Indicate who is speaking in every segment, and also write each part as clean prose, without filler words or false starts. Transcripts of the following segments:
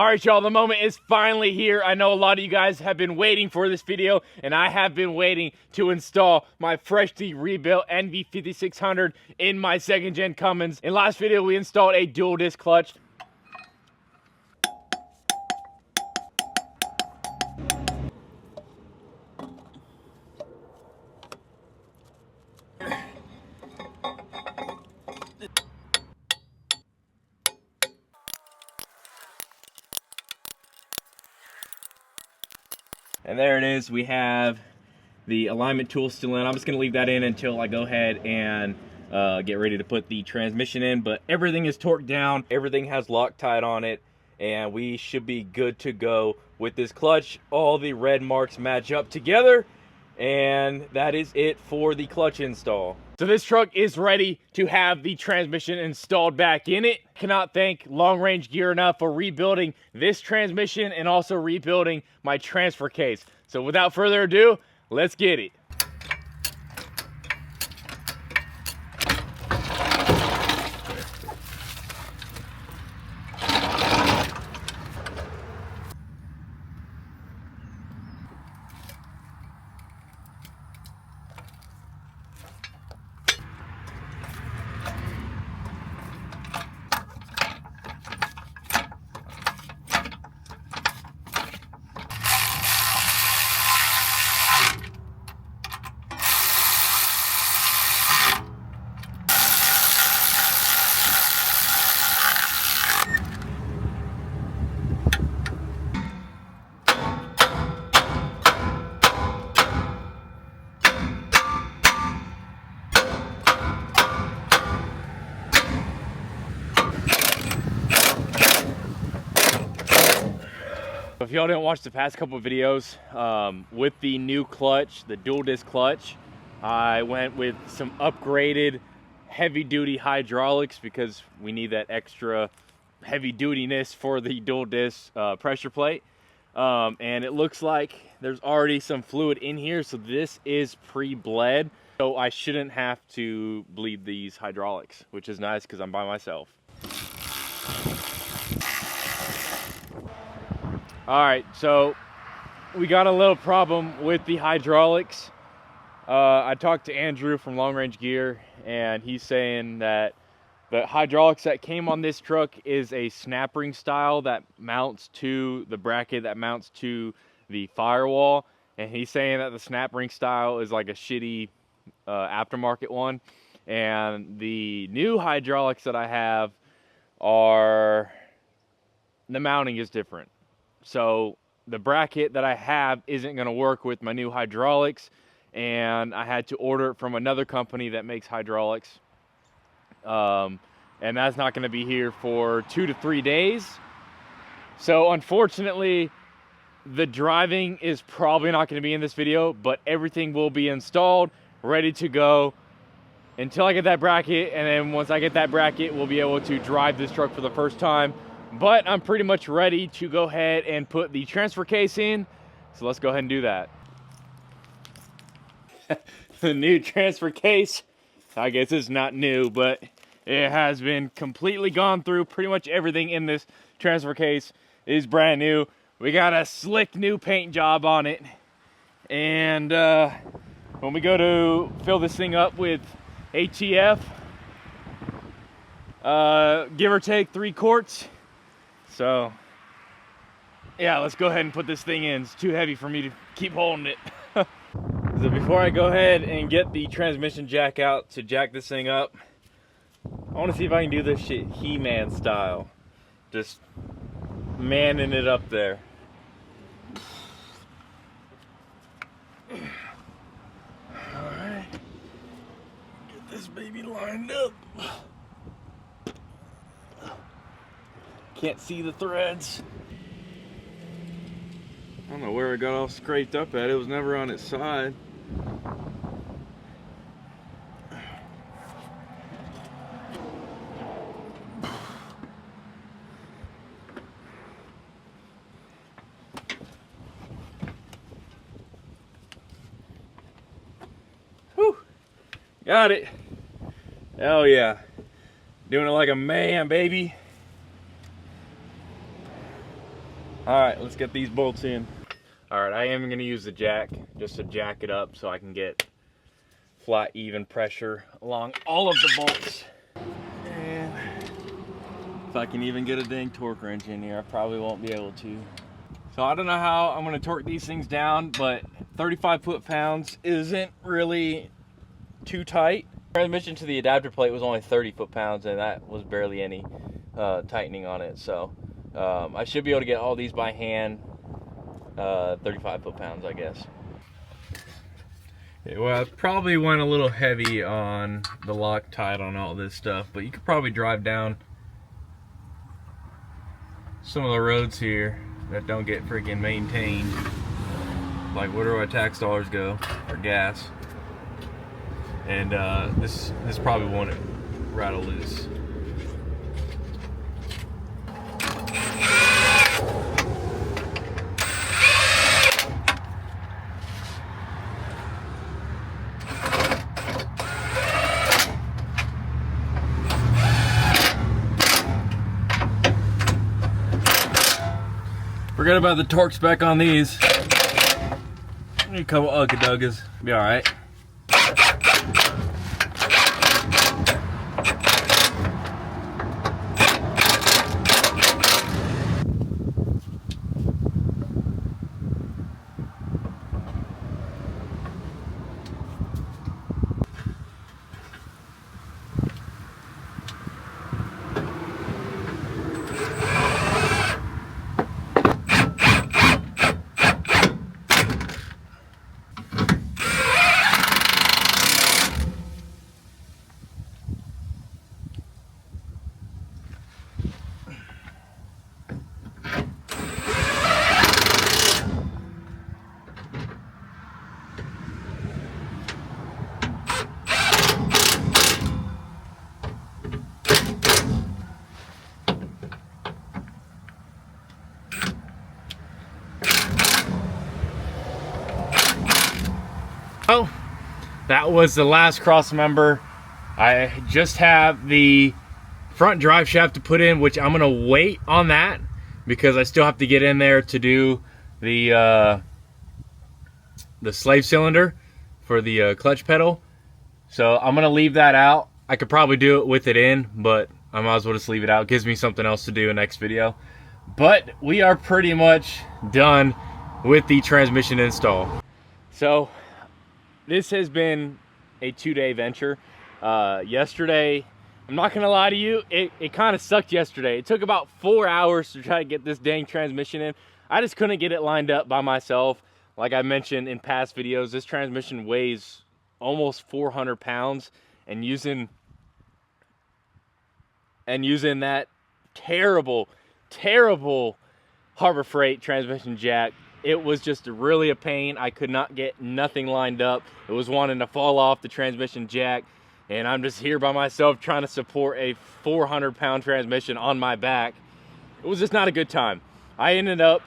Speaker 1: All right, y'all, the moment is finally here. I know a lot of you guys have been waiting for this video, and I have been waiting to install my freshly rebuilt Nv5600 in my second gen Cummins. In last video, we installed a dual disc clutch. And there it is. We have the alignment tool still in. I'm just going to leave that in until I go ahead and get ready to put the transmission in. But everything is torqued down. Everything has Loctite on it. And we should be good to go with this clutch. All the red marks match up together. And that is it for the clutch install. So this truck is ready to have the transmission installed back in it. Cannot thank Long Range Gear enough for rebuilding this transmission and also rebuilding my transfer case. So without further ado, let's get it. If y'all didn't watch the past couple of videos, with the new clutch, the dual disc clutch, I went with some upgraded heavy duty hydraulics because we need that extra heavy dutiness for the dual disc pressure plate. And it looks like there's already some fluid in here, so this is pre-bled. So I shouldn't have to bleed these hydraulics, which is nice because I'm by myself. All right, so we got a little problem with the hydraulics. I talked to Andrew from Long Range Gear, and he's saying that the hydraulics that came on this truck is a snap ring style that mounts to the bracket that mounts to the firewall. And he's saying that the snap ring style is like a shitty aftermarket one. And the new hydraulics that I have are, the mounting is different. So the bracket that I have isn't going to work with my new hydraulics, and I had to order it from another company that makes hydraulics. And that's not going to be here for 2 to 3 days. So unfortunately, the driving is probably not going to be in this video, but everything will be installed, ready to go until I get that bracket. And then once I get that bracket, we'll be able to drive this truck for the first time. But I'm pretty much ready to go ahead and put the transfer case in. So let's go ahead and do that. The new transfer case, I guess it's not new, but it has been completely gone through. Pretty much everything in this transfer case is brand new. We got a slick new paint job on it. And when we go to fill this thing up with ATF, give or take 3 quarts. So, yeah, let's go ahead and put this thing in. It's too heavy for me to keep holding it. So before I go ahead and get the transmission jack out to jack this thing up, I want to see if I can do this shit He-Man style. Just manning it up there. Alright. Get this baby lined up. Can't see the threads. I don't know where it got all scraped up at. It was never on its side. Whew. Got it. Hell yeah. Doing it like a man, baby. All right, let's get these bolts in. All right, I am gonna use the jack just to jack it up so I can get flat, even pressure along all of the bolts. And if I can even get a dang torque wrench in here, I probably won't be able to. So I don't know how I'm gonna torque these things down, but 35 foot-pounds isn't really too tight. Transmission to the adapter plate was only 30 foot-pounds, and that was barely any tightening on it. So I should be able to get all these by hand, 35 foot-pounds, I guess. Yeah, well, I probably went a little heavy on the Loctite on all this stuff, but you could probably drive down some of the roads here that don't get freaking maintained. Like, where do our tax dollars go? Or gas. And this probably won't rattle loose. Forget about the torque spec on these. A couple ugga-duggas. Be alright. Oh, that was the last cross member. I just have the front drive shaft to put in, which I'm gonna wait on that because I still have to get in there to do the slave cylinder for the clutch pedal. So I'm gonna leave that out. I could probably do it with it in, but I might as well just leave it out. It gives me something else to do in next video. But we are pretty much done with the transmission install. So this has been a 2-day venture. Yesterday, I'm not gonna lie to you, it kind of sucked yesterday. It took about 4 hours to try to get this dang transmission in. I just couldn't get it lined up by myself. Like I mentioned in past videos, this transmission weighs almost 400 pounds, and using that terrible Harbor Freight transmission jack, it was just really a pain. I could not get nothing lined up. It was wanting to fall off the transmission jack, and I'm just here by myself trying to support a 400-pound transmission on my back. It was just not a good time. I ended up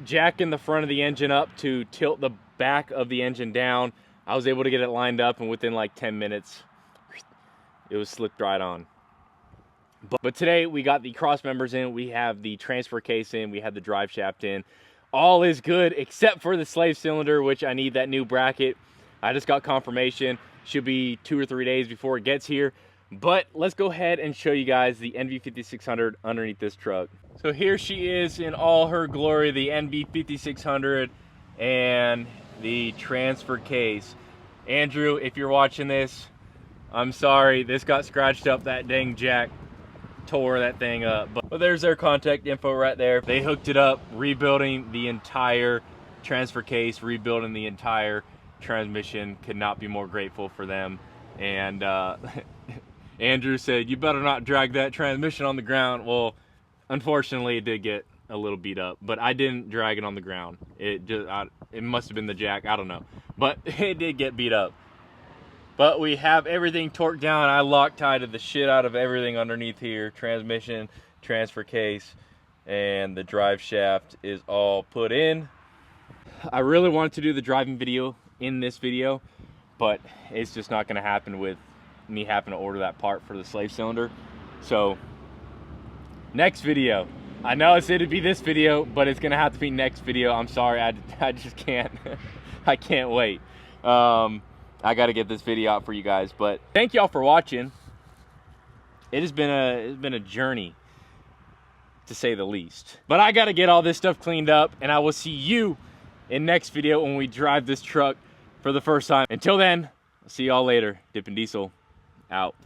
Speaker 1: jacking the front of the engine up to tilt the back of the engine down. I was able to get it lined up, and within like 10 minutes, it was slipped right on. But today we got the cross members in, we have the transfer case in, we have the drive shaft in. All is good except for the slave cylinder, which I need that new bracket. I just got confirmation. Should be 2 or 3 days before it gets here. But let's go ahead and show you guys the NV5600 underneath this truck. So here she is in all her glory, the NV5600 and the transfer case. Andrew, if you're watching this, I'm sorry, this got scratched up. That dang jack tore that thing up, but there's their contact info right there. They hooked it up, rebuilding the entire transfer case, rebuilding the entire transmission. Could not be more grateful for them. And Andrew said, you better not drag that transmission on the ground. Well, unfortunately it did get a little beat up, but I didn't drag it on the ground. It must have been the jack, I don't know, but it did get beat up. But we have everything torqued down. I Loctited the shit out of everything underneath here. Transmission, transfer case, and the drive shaft is all put in. I really wanted to do the driving video in this video, but it's just not gonna happen with me having to order that part for the slave cylinder. So next video, I know I said it'd be this video, but it's gonna have to be next video. I'm sorry, I just can't. I can't wait. I gotta get this video out for you guys. But thank y'all for watching. It's been a journey, to say the least. But I gotta get all this stuff cleaned up, and I will see you in next video when we drive this truck for the first time. Until then, I'll see y'all later. Dippin' Diesel out.